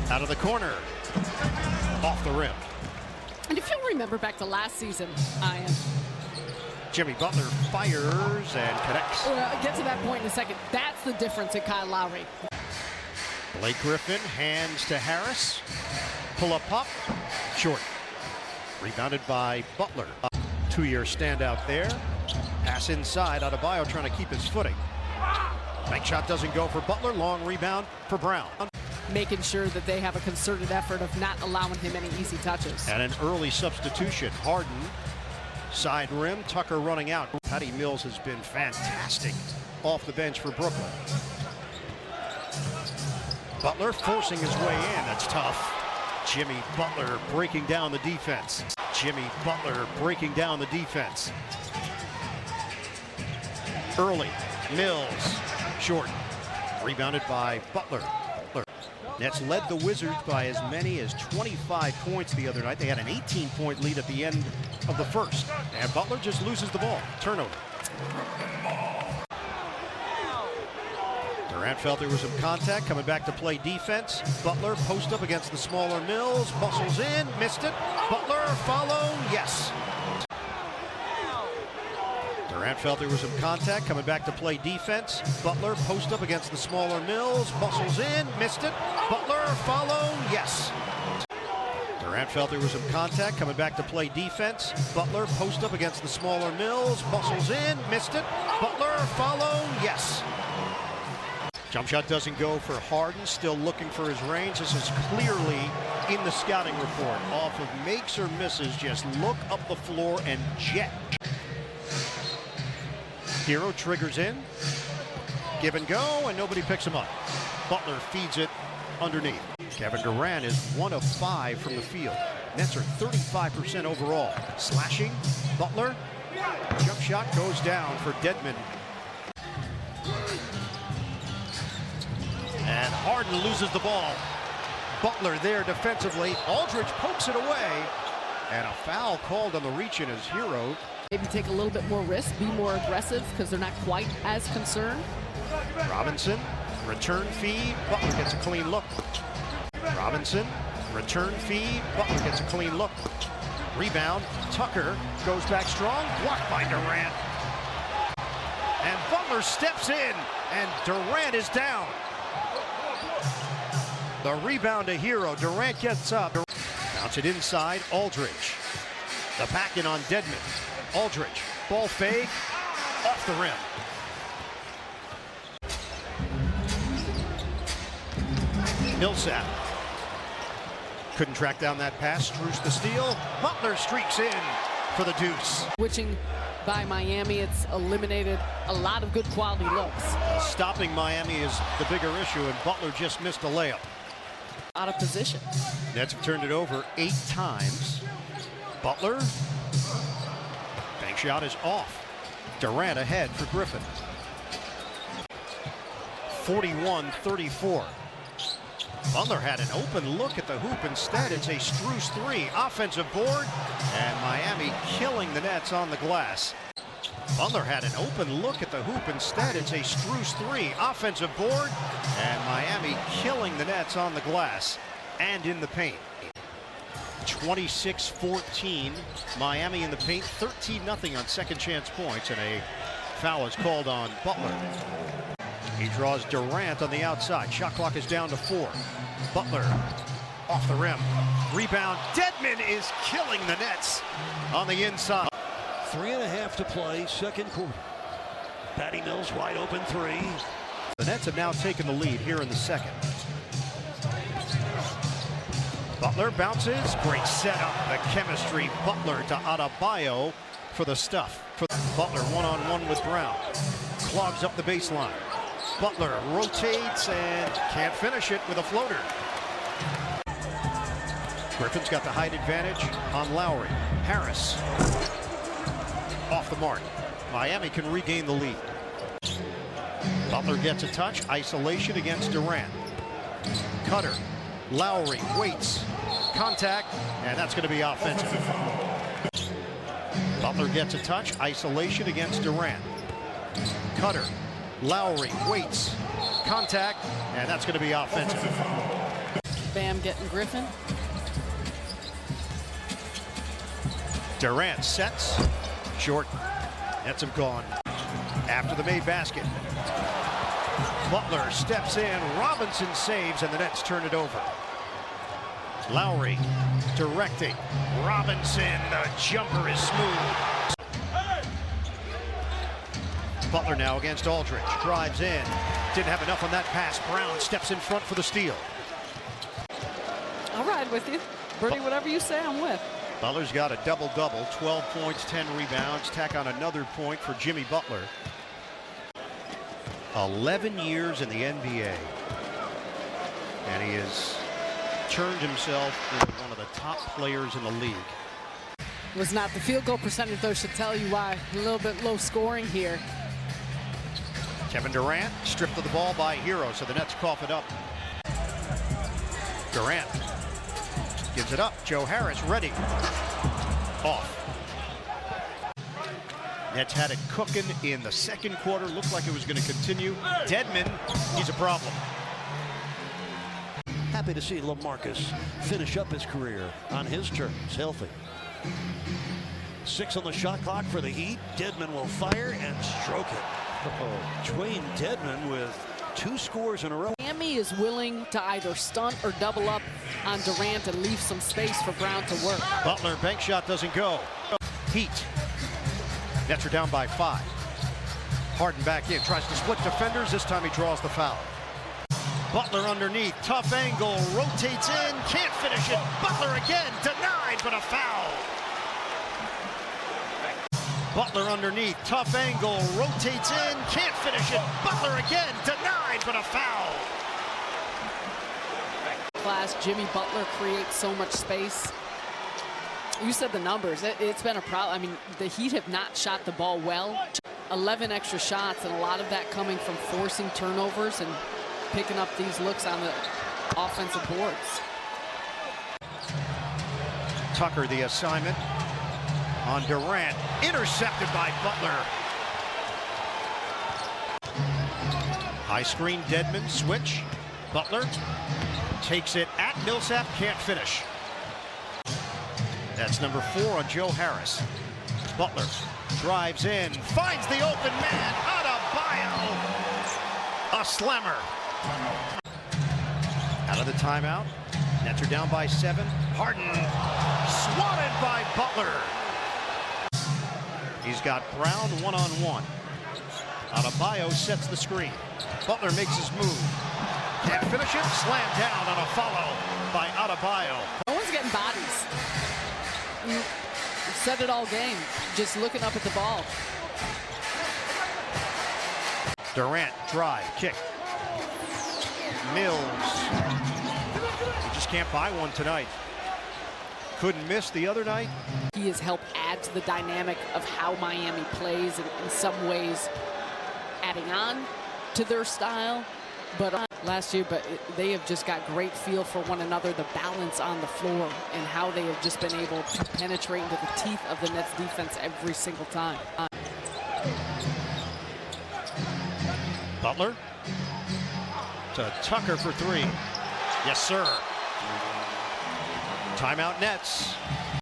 Out of the corner. Off the rim. And if you'll remember back to last season, Ian. Jimmy Butler fires and connects. Get to that point in a second. That's the difference in Kyle Lowry. Blake Griffin hands to Harris. Pull up pop. Short. Rebounded by Butler. Two-year standout there. Pass inside. Adebayo trying to keep his footing. Bank shot doesn't go for Butler. Long rebound for Brown. Making sure that they have a concerted effort of not allowing him any easy touches. And an early substitution. Harden. Side rim. Tucker running out. Patty Mills has been fantastic off the bench for Brooklyn. Butler forcing his way in. That's tough. Jimmy Butler breaking down the defense. Jimmy Butler breaking down the defense. Early. Mills. Short. Rebounded by Butler. Nets led the Wizards by as many as 25 points the other night. They had an 18-point lead at the end of the first. And Butler just loses the ball. Turnover. Durant felt there was some contact, coming back to play defense. Butler post up against the smaller Mills. Muscles in, missed it. Butler follow, yes. Durant felt there was some contact, coming back to play defense. Butler post up against the smaller Mills. Muscles in, missed it. Butler follow, yes. Durant felt there was some contact, coming back to play defense. Butler post up against the smaller Mills. Muscles in, missed it. Butler follow, yes. Jump shot doesn't go for Harden, still looking for his range. This is clearly in the scouting report. Off of makes or misses, just look up the floor and jet. Hero triggers in, give and go, and nobody picks him up. Butler feeds it underneath. Kevin Durant is 1 of 5 from the field. Nets are 35% overall. Slashing, Butler, jump shot goes down for Dedmon. And Harden loses the ball. Butler there defensively. Aldridge pokes it away. And a foul called on the reach in his Hero. Maybe take a little bit more risk, be more aggressive because they're not quite as concerned. Robinson, return feed. Butler gets a clean look. Robinson, return feed. Butler gets a clean look. Rebound. Tucker goes back strong. Blocked by Durant. And Butler steps in. And Durant is down. The rebound to Hero. Durant gets up. Bounce it inside. Aldridge. The back in on Dedmon. Aldridge. Ball fake. Off the rim. Millsap. Couldn't track down that pass. Strus the steal. Butler streaks in for the deuce. Switching by Miami, it's eliminated a lot of good quality looks. Stopping Miami is the bigger issue, and Butler just missed a layup. Out of position. Nets have turned it over 8 times. Butler. Bank shot is off. Durant ahead for Griffin. 41-34. Butler had an open look at the hoop. Instead, it's a Strus 3. Offensive board. And Miami killing the Nets on the glass. Butler had an open look at the hoop. Instead, it's a Strus 3. Offensive board. And Miami killing the Nets on the glass and in the paint. 26-14. Miami in the paint. 13-0 on second chance points. And a foul is called on Butler. He draws Durant on the outside. Shot clock is down to 4. Butler off the rim. Rebound. Dedmon is killing the Nets on the inside. 3.5 to play, second quarter. Patty Mills wide open 3. The Nets have now taken the lead here in the second. Butler bounces. Great setup. The chemistry. Butler to Adebayo for the stuff. Butler one-on-one with Brown. Clogs up the baseline. Butler rotates and can't finish it with a floater. Griffin's got the height advantage on Lowry. Harris off the mark. Miami can regain the lead. Butler gets a touch. Isolation against Durant. Cutter. Lowry waits. Contact, and that's going to be offensive. Butler gets a touch. Isolation against Durant. Cutter. Lowry waits. Contact, and that's going to be offensive. Bam getting Griffin. Durant sets. Short. Nets have gone. After the made basket. Butler steps in. Robinson saves, and the Nets turn it over. Lowry directing. Robinson, the jumper is smooth. Butler now against Aldridge. Drives in. Didn't have enough on that pass. Brown steps in front for the steal. I'll ride with you. Bernie, whatever you say, I'm with. Butler's got a double-double. 12 points, 10 rebounds. Tack on another point for Jimmy Butler. 11 years in the NBA. And he has turned himself into one of the top players in the league. Was not the field goal percentage, though, should tell you why. A little bit low scoring here. Kevin Durant stripped of the ball by Hero, so the Nets cough it up. Durant gives it up. Joe Harris ready. Off. Nets had it cooking in the second quarter. Looked like it was going to continue. Dedmon, he's a problem. Happy to see LaMarcus finish up his career on his terms, healthy. 6 on the shot clock for the Heat. Dedmon will fire and stroke it. Dwayne Dedmon with 2 scores in a row. Miami is willing to either stunt or double up on Durant and leave some space for Brown to work. Butler, bank shot doesn't go. Heat. Nets are down by 5. Harden back in, tries to split defenders. This time he draws the foul. Butler underneath, tough angle, rotates in, can't finish it. Butler again, denied, but a foul. Butler underneath, tough angle, rotates in, can't finish it. Butler again, denied, but a foul. Class, Jimmy Butler creates so much space. You said the numbers. It's been a problem. I mean, the Heat have not shot the ball well. 11 extra shots, and a lot of that coming from forcing turnovers and picking up these looks on the offensive boards. Tucker, the assignment on Durant, intercepted by Butler. High screen, Dedmon, switch. Butler takes it at Millsap, can't finish. That's number 4 on Joe Harris. Butler drives in, finds the open man, Adebayo, a slammer. Out of the timeout, Nets are down by 7. Harden swatted by Butler. He's got Brown one-on-one. Adebayo sets the screen. Butler makes his move. Can't finish it, slammed down on a follow by Adebayo. No one's getting bodies. You said it all game, just looking up at the ball. Durant, drive, kick. Mills. He just can't buy one tonight. Couldn't miss the other night. He has helped add to the dynamic of how Miami plays, and in some ways adding on to their style. But last year, they have just got great feel for one another, the balance on the floor, and how they have just been able to penetrate into the teeth of the Nets defense every single time. Butler to Tucker for 3. Yes, sir. Timeout Nets.